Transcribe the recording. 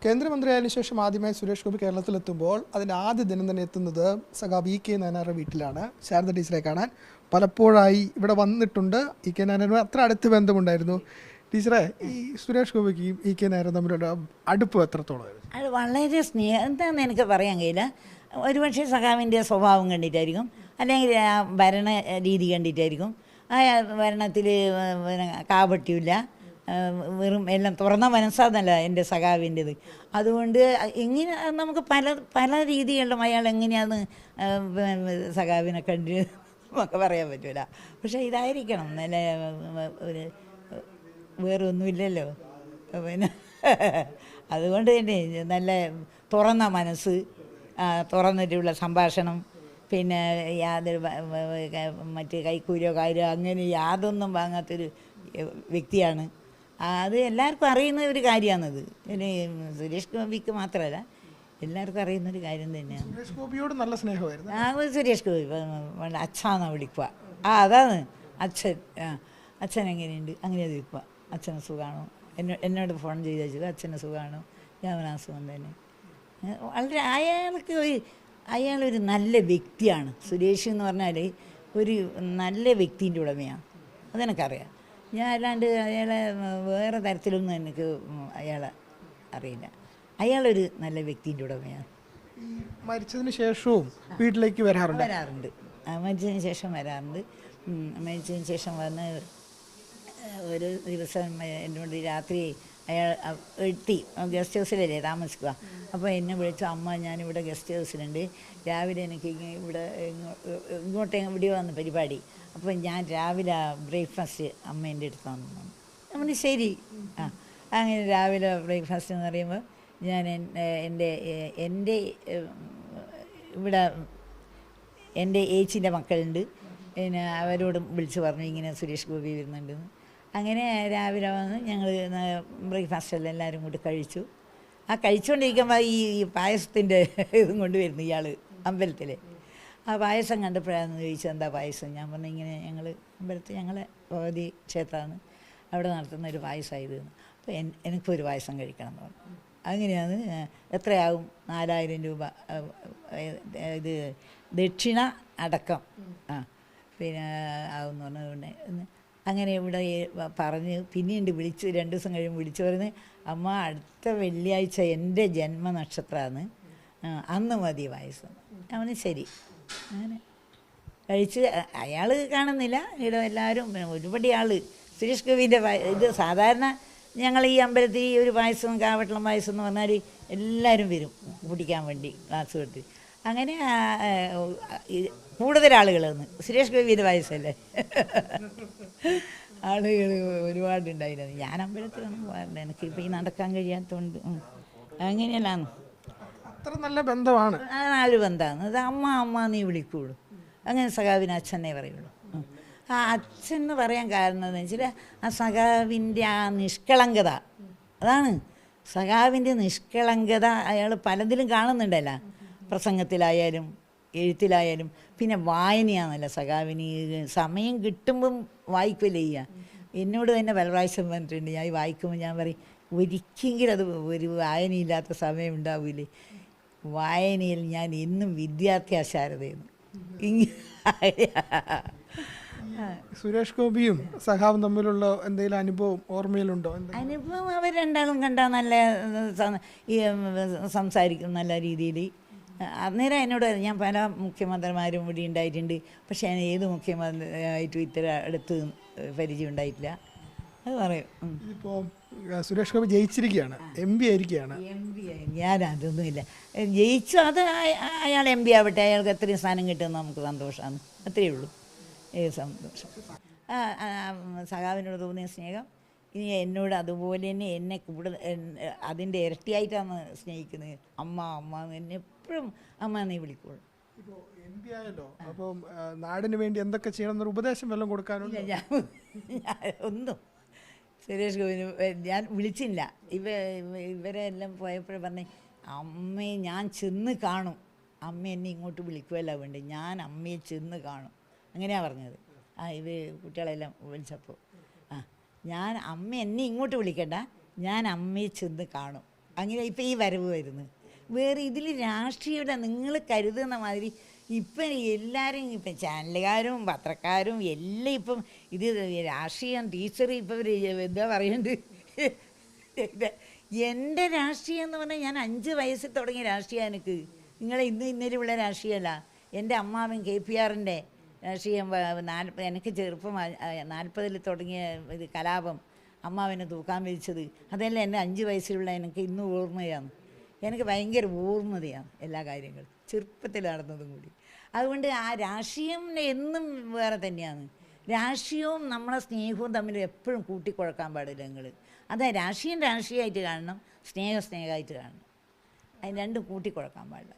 കേന്ദ്രമന്ത്രിയായതിനു ശേഷം ആദ്യമായി സുരേഷ് ഗോപി കേരളത്തിലെത്തുമ്പോൾ അതിൻ്റെ ആദ്യ ദിനം തന്നെ എത്തുന്നത് സഖാബ് ഇ കെ നായനാരുടെ വീട്ടിലാണ്. ശാരദ ടീച്ചറെ കാണാൻ പലപ്പോഴായി ഇവിടെ വന്നിട്ടുണ്ട്. ഇ കെ നായനാരുമായി അത്ര അടുത്ത് ബന്ധമുണ്ടായിരുന്നു. ടീച്ചറെ, ഈ സുരേഷ് ഗോപിക്കും ഇ കെ നായരും തമ്മിലുള്ള അടുപ്പ് എത്രത്തോളമായിരുന്നു? അത് വളരെ സ്നേഹം എന്താണെന്ന് എനിക്ക് പറയാൻ കഴിയില്ല. ഒരുപക്ഷെ സഖാവിൻ്റെ സ്വഭാവം കണ്ടിട്ടായിരിക്കും, അല്ലെങ്കിൽ ആ ഭരണ രീതി കണ്ടിട്ടായിരിക്കും. ആ ഭരണത്തിൽ കാപട്യമില്ല, വെറും എല്ലാം തുറന്ന മനസ്സാന്നല്ല എൻ്റെ സഖാവിൻ്റെത്. അതുകൊണ്ട് എങ്ങനെ നമുക്ക് പല പല രീതികളിലും അയാൾ എങ്ങനെയാണ് സഖാവിനെ കണ്ട് നമുക്ക് പറയാൻ പറ്റില്ല. പക്ഷേ ഇതായിരിക്കണം നല്ല ഒരു വേറെ ഒന്നുമില്ലല്ലോ. പിന്നെ അതുകൊണ്ട് തന്നെ നല്ല തുറന്ന മനസ്സ്, തുറന്നിട്ടുള്ള സംഭാഷണം, പിന്നെ യാതൊരു മറ്റ് കൈക്കൂലിയോ കാര്യമോ അങ്ങനെ യാതൊന്നും വാങ്ങാത്തൊരു വ്യക്തിയാണ്. അത് എല്ലാവർക്കും അറിയുന്ന ഒരു കാര്യമാണത്. പിന്നെ സുരേഷ് ഗോപിക്ക് മാത്രമല്ല, എല്ലാവർക്കും അറിയുന്നൊരു കാര്യം തന്നെയാണ്. സുരേഷ് ഗോപിയോട് നല്ല സ്നേഹമായിരുന്നു. സുരേഷ് ഗോപി അച്ഛാന്നാണ് വിളിക്കുക. അതാണ് അച്ഛൻ. അച്ഛൻ എങ്ങനെയുണ്ട് അങ്ങനെ വിളിക്കുക. അച്ഛന് സുഖമാണോ, എന്നോട് ഫോൺ ചെയ്ത് വെച്ചത് അച്ഛന് സുഖമാണോ, ഞാൻ സുഖം തന്നെ. വളരെ അയാളൊരു നല്ല വ്യക്തിയാണ്. സുരേഷ് എന്ന് പറഞ്ഞാൽ ഒരു നല്ല വ്യക്തിൻ്റെ ഉടമയാണ്. അതെനിക്കറിയാം. ഞാൻ അല്ലാണ്ട് അയാളെ വേറെ തരത്തിലൊന്നും എനിക്ക് അയാളെ അറിയില്ല. അയാളൊരു നല്ല വ്യക്തിൻ്റെ ഉടമയാണ്. മരിച്ചതിന് ശേഷവും വീട്ടിലേക്ക് വരാറുണ്ട്. മരിച്ചതിന് ശേഷം വരാറുണ്ട്. മരിച്ചതിന് ശേഷം വന്ന് ഒരു ദിവസം എന്നോട് രാത്രി അയാൾ എത്തി, ഗസ്റ്റ് ഹൗസിലല്ലേ താമസിക്കുക. അപ്പോൾ എന്നെ വിളിച്ചു, അമ്മ ഞാനിവിടെ ഗസ്റ്റ് ഹൗസിലുണ്ട്, രാവിലെ എനിക്ക് ഇവിടെ ഇങ്ങോട്ട് എവിടെയോ വന്ന് പരിപാടി, അപ്പോൾ ഞാൻ രാവിലെ ബ്രേക്ക്ഫാസ്റ്റ് അമ്മേൻ്റെ അടുത്ത് വന്നു. നമ്മൾ ശരി. അങ്ങനെ രാവിലെ ബ്രേക്ക്ഫാസ്റ്റ് എന്ന് പറയുമ്പോൾ ഞാൻ എൻ്റെ ഇവിടെ എൻ്റെ ഏച്ചിൻ്റെ മക്കളുണ്ട്, പിന്നെ അവരോട് വിളിച്ച് പറഞ്ഞു ഇങ്ങനെ സുരേഷ് ഗോപി വരുന്നുണ്ടെന്ന്. അങ്ങനെ രാവിലെ വന്ന് ഞങ്ങൾ ബ്രേക്ക്ഫാസ്റ്റെല്ലാം എല്ലാവരും കൂടി കഴിച്ചു. ആ കഴിച്ചുകൊണ്ടിരിക്കുമ്പോൾ ഈ പായസത്തിൻ്റെ ഇതും കൊണ്ട് വരുന്നു ഇയാൾ അമ്പലത്തിൽ. ആ പായസം കണ്ടപ്പോഴാണെന്ന് ചോദിച്ചത് എന്താ പായസം. ഞാൻ പറഞ്ഞു ഇങ്ങനെ ഞങ്ങൾ അമ്പലത്തിൽ ഞങ്ങളെ ഭഗവതി ക്ഷേത്രമാണ്, അവിടെ നടത്തുന്ന ഒരു പായസമായത്. അപ്പോൾ എനിക്കൊരു പായസം കഴിക്കണം എന്ന് പറഞ്ഞു. അങ്ങനെയാണ്. എത്രയാവും? 4000 രൂപ ഇത് ദക്ഷിണ അടക്കം പിന്നെ ആവുമെന്ന് പറഞ്ഞതുകൊണ്ട് അങ്ങനെ ഇവിടെ പറഞ്ഞ് പിന്നീട് വിളിച്ച് 2 ദിവസം കഴിയുമ്പോൾ വിളിച്ച് പറഞ്ഞ് അമ്മ അടുത്ത വെള്ളിയാഴ്ച എൻ്റെ ജന്മനക്ഷത്രമാണ്, അന്ന് മതി പായസം. അവന് ശരി. അങ്ങനെ കഴിച്ച് അയാൾ കാണുന്നില്ല. ഇവിടെ എല്ലാവരും ഒരുപടി ആൾ സുരേഷ് ഗോപിൻ്റെ ഇത് സാധാരണ ഞങ്ങൾ ഈ അമ്പലത്തിൽ ഈ ഒരു പായസം കാവട്ടളം പായസം എന്ന് പറഞ്ഞാൽ എല്ലാവരും വരും കുടിക്കാൻ വേണ്ടി ഗ്ലാസ് കൊടുത്ത്. അങ്ങനെ കൂടുതൽ ആളുകൾ വന്ന് സുരേഷ് ഗോപിയുടെ പായസമല്ലേ ആളുകൾ ഒരുപാടുണ്ടായിരുന്നു. ഞാൻ അമ്പലത്തിലൊന്നും പോകാറില്ല, എനിക്കിപ്പോൾ ഈ നടക്കാൻ കഴിയാത്തതുകൊണ്ട്. അങ്ങനെയല്ലാന്ന് അത്ര നല്ല ബന്ധമാണ്. ആ ഒരു ബന്ധമാണ് അത്. അമ്മ നീ വിളിക്കുള്ളൂ. അങ്ങനെ സഖാവിന് അച്ഛനെ പറയുള്ളൂ. ആ അച്ഛൻ എന്ന് പറയാൻ കാരണം എന്ന് വെച്ചാൽ ആ സഖാവിൻ്റെ ആ നിഷ്കളങ്കത, അതാണ് സഖാവിൻ്റെ നിഷ്കളങ്കത. അയാൾ പലതിലും കാണുന്നുണ്ടല്ലോ, പ്രസംഗത്തിലായാലും എഴുത്തിലായാലും. പിന്നെ വായനയാണല്ലോ സഖാവിന്. സമയം കിട്ടുമ്പം വായിക്കുകയല്ലേ ചെയ്യുക. എന്നോട് തന്നെ പല പ്രാവശ്യം പറഞ്ഞിട്ടുണ്ട്, ഞാൻ വായിക്കുമ്പോൾ ഞാൻ പറയും ഒരിക്കലെങ്കിലും അത് ഒരു വായനയില്ലാത്ത സമയം ഉണ്ടാവില്ലേ. വായനയിൽ ഞാൻ എന്നും വിദ്യാർത്ഥി ശാരദയെന്ന്. സുരേഷ് ഗോപിയും സഖാവും തമ്മിലുള്ള എന്തെങ്കിലും അനുഭവം ഓർമ്മയിലുണ്ടോ? അനുഭവം അവർ രണ്ടാളും കണ്ടാൽ നല്ല സംസാരിക്കും നല്ല രീതിയിൽ. അന്നേരം എന്നോട് ഞാൻ പല മുഖ്യമന്ത്രിമാരും ഇവിടെ ഉണ്ടായിട്ടുണ്ട്, പക്ഷേ ഞാൻ ഏത് മുഖ്യമന്ത്രിയായിട്ടും ഇത്ര അടുത്ത് പരിചയം ഉണ്ടായിട്ടില്ല. അത് പറയും. ഇപ്പോൾ സുരേഷ് ഗോപി ജയിച്ചിരിക്കുകയാണ്, MP ആയിരിക്കുകയാണ്. MP ഞാൻ അതൊന്നുമില്ല. ജയിച്ചു അത് അയാൾ MP ആവട്ടെ, അയാൾക്ക് എത്രയും സ്ഥാനം കിട്ടുമെന്ന് നമുക്ക് സന്തോഷമാണ്, അത്രയേ ഉള്ളൂ. സന്തോഷം. സഖാവിനോട് തോന്നിയ സ്നേഹം ഇനി എന്നോട് അതുപോലെ തന്നെ എന്നെ കൂടുതൽ അതിൻ്റെ ഇരട്ടിയായിട്ടാണ് സ്നേഹിക്കുന്നത്. അമ്മ എന്നെ എപ്പോഴും അമ്മ എന്നേ വിളിക്കുള്ളൂ. ഇപ്പോൾ MP ആയല്ലോ, അപ്പം നാടിന് വേണ്ടി എന്തൊക്കെ ചെയ്യണം എന്നൊരു ഉപദേശം വല്ലതും കൊടുക്കാനുണ്ട്? ഞാൻ ഒന്നും സുരേഷ് ഗോപിന് ഞാൻ വിളിച്ചില്ല. ഇവരെ എല്ലാം പോയപ്പോഴും പറഞ്ഞേ അമ്മയെ ഞാൻ ചെന്ന് കാണും, അമ്മ എന്നെ ഇങ്ങോട്ട് വിളിക്കുകയല്ല വേണ്ടി, ഞാൻ അമ്മയെ ചെന്ന് കാണും, അങ്ങനെയാണ് പറഞ്ഞത്. കുട്ടികളെല്ലാം വിളിച്ചപ്പോൾ ഞാൻ അമ്മ എന്നെ ഇങ്ങോട്ട് വിളിക്കണ്ട, ഞാൻ അമ്മയെ ചെന്ന് കാണും, അങ്ങനെ ഇപ്പം ഈ വരവ് വരുന്നത് വേറെ ഇതിൽ രാഷ്ട്രീയം നിങ്ങൾ കരുതുന്ന മാതിരി ഇപ്പം എല്ലാവരും ഇപ്പം ചാനലുകാരും പത്രക്കാരും എല്ലാം ഇപ്പം ഇത് രാഷ്ട്രീയം ടീച്ചർ ഇപ്പം എന്താ പറയുന്നത് എൻ്റെ രാഷ്ട്രീയം എന്ന് പറഞ്ഞാൽ ഞാൻ 5 വയസ്സിൽ തുടങ്ങിയ രാഷ്ട്രീയം എനിക്ക് നിങ്ങളെ ഇന്നേരുള്ള രാഷ്ട്രീയമല്ല. എൻ്റെ അമ്മാവൻ KPRൻ്റെ രാഷ്ട്രീയം എനിക്ക് ചെറുപ്പം 40 തുടങ്ങിയ ഇത് കലാപം അമ്മാവനെ തൂക്കാൻ വിളിച്ചത് അതെല്ലാം എൻ്റെ 5 വയസ്സിലുള്ള എനിക്ക് ഇന്നും ഓർമ്മയാണ്. എനിക്ക് ഭയങ്കര ഓർമ്മതയാണ് എല്ലാ കാര്യങ്ങളും ചെറുപ്പത്തിൽ നടന്നതും കൂടി. അതുകൊണ്ട് ആ രാഷ്ട്രീയം എന്നും വേറെ തന്നെയാണ്. രാഷ്ട്രീയവും നമ്മളെ സ്നേഹവും തമ്മിൽ എപ്പോഴും കൂട്ടിക്കുഴക്കാൻ പാടില്ല നിങ്ങൾ. അതാ രാഷ്ട്രീയമായിട്ട് കാണണം, സ്നേഹമായിട്ട് കാണണം. അതിന് രണ്ടും കൂട്ടിക്കുഴക്കാൻ പാടില്ല.